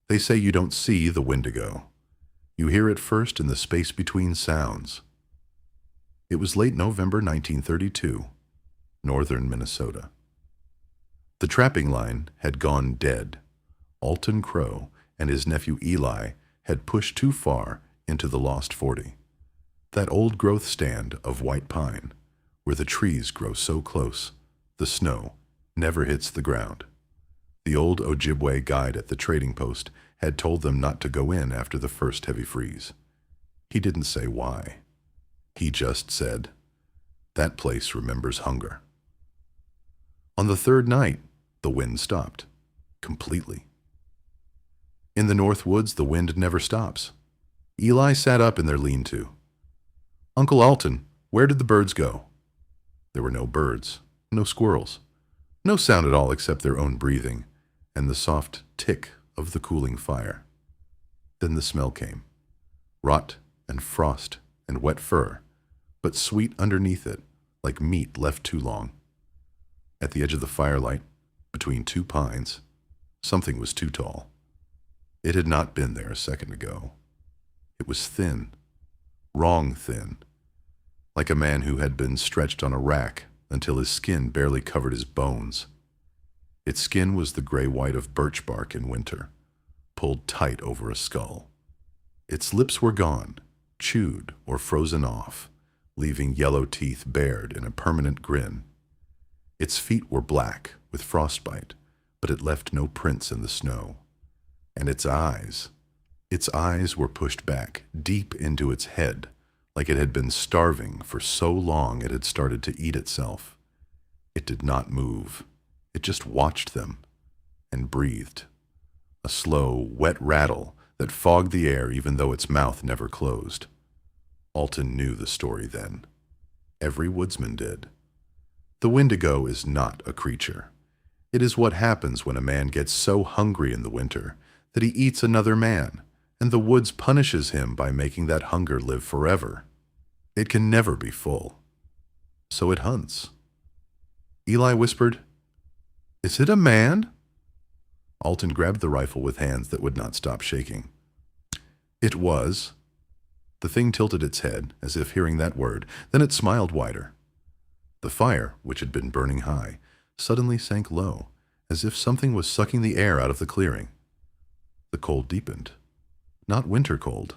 They say you don't see the Windigo. You hear it first in the space between sounds. It was late November 1932, northern Minnesota. The trapping line had gone dead. Alton Crow and his nephew Eli had pushed too far into the Lost 40, that old growth stand of white pine, where the trees grow so close, the snow never hits the ground. The old Ojibwe guide at the trading post had told them not to go in after the first heavy freeze. He didn't say why. He just said, "That place remembers hunger." On the third night, the wind stopped, completely. In the North Woods, the wind never stops. Eli sat up in their lean-to. "Uncle Alton, where did the birds go?" There were no birds, no squirrels, no sound at all except their own breathing and the soft tick of the cooling fire. Then the smell came, rot and frost and wet fur, but sweet underneath it, like meat left too long. At the edge of the firelight, between two pines, something was too tall. It had not been there a second ago. It was thin, wrong thin, like a man who had been stretched on a rack until his skin barely covered his bones. Its skin was the gray-white of birch bark in winter, pulled tight over a skull. Its lips were gone, chewed or frozen off, leaving yellow teeth bared in a permanent grin. Its feet were black with frostbite, but it left no prints in the snow. And its eyes were pushed back, deep into its head, like it had been starving for so long it had started to eat itself. It did not move. It just watched them and breathed. A slow, wet rattle that fogged the air even though its mouth never closed. Alton knew the story then. Every woodsman did. The Windigo is not a creature. It is what happens when a man gets so hungry in the winter that he eats another man, and the woods punishes him by making that hunger live forever. It can never be full. So it hunts. Eli whispered, "Is it a man?" Alton grabbed the rifle with hands that would not stop shaking. It was. The thing tilted its head, as if hearing that word, then it smiled wider. The fire, which had been burning high, suddenly sank low, as if something was sucking the air out of the clearing. The cold deepened. Not winter cold,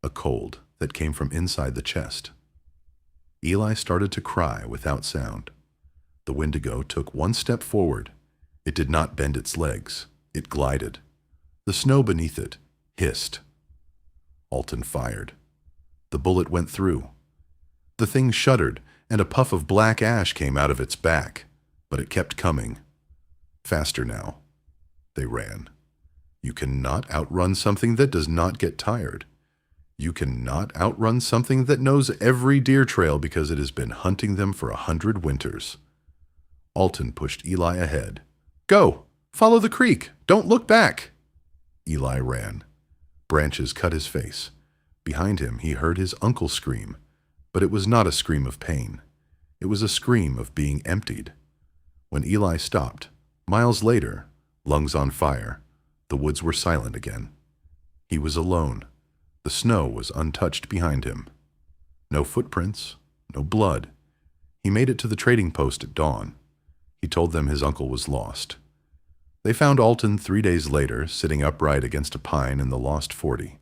a cold that came from inside the chest. Eli started to cry without sound. The Windigo took one step forward. It did not bend its legs. It glided. The snow beneath it hissed. Alton fired. The bullet went through. The thing shuddered, and a puff of black ash came out of its back, but it kept coming. Faster now. They ran. You cannot outrun something that does not get tired. You cannot outrun something that knows every deer trail because it has been hunting them for 100 winters. Alton pushed Eli ahead. "Go! Follow the creek! Don't look back!" Eli ran. Branches cut his face. Behind him he heard his uncle scream, but it was not a scream of pain. It was a scream of being emptied. When Eli stopped, miles later, lungs on fire, the woods were silent again. He was alone. The snow was untouched behind him. No footprints, no blood. He made it to the trading post at dawn. He told them his uncle was lost. They found Alton 3 days later, sitting upright against a pine in the Lost 40,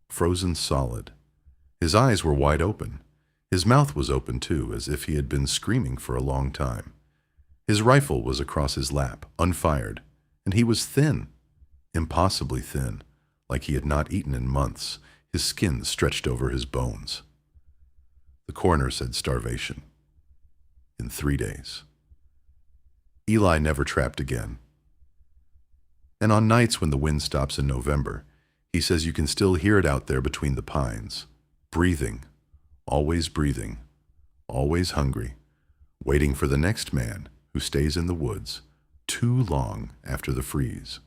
frozen solid. His eyes were wide open. His mouth was open too, as if he had been screaming for a long time. His rifle was across his lap, unfired, and he was thin, impossibly thin, like he had not eaten in months, his skin stretched over his bones. The coroner said starvation. In 3 days. Eli never trapped again. And on nights when the wind stops in November, he says you can still hear it out there between the pines, breathing, always hungry, waiting for the next man who stays in the woods too long after the freeze.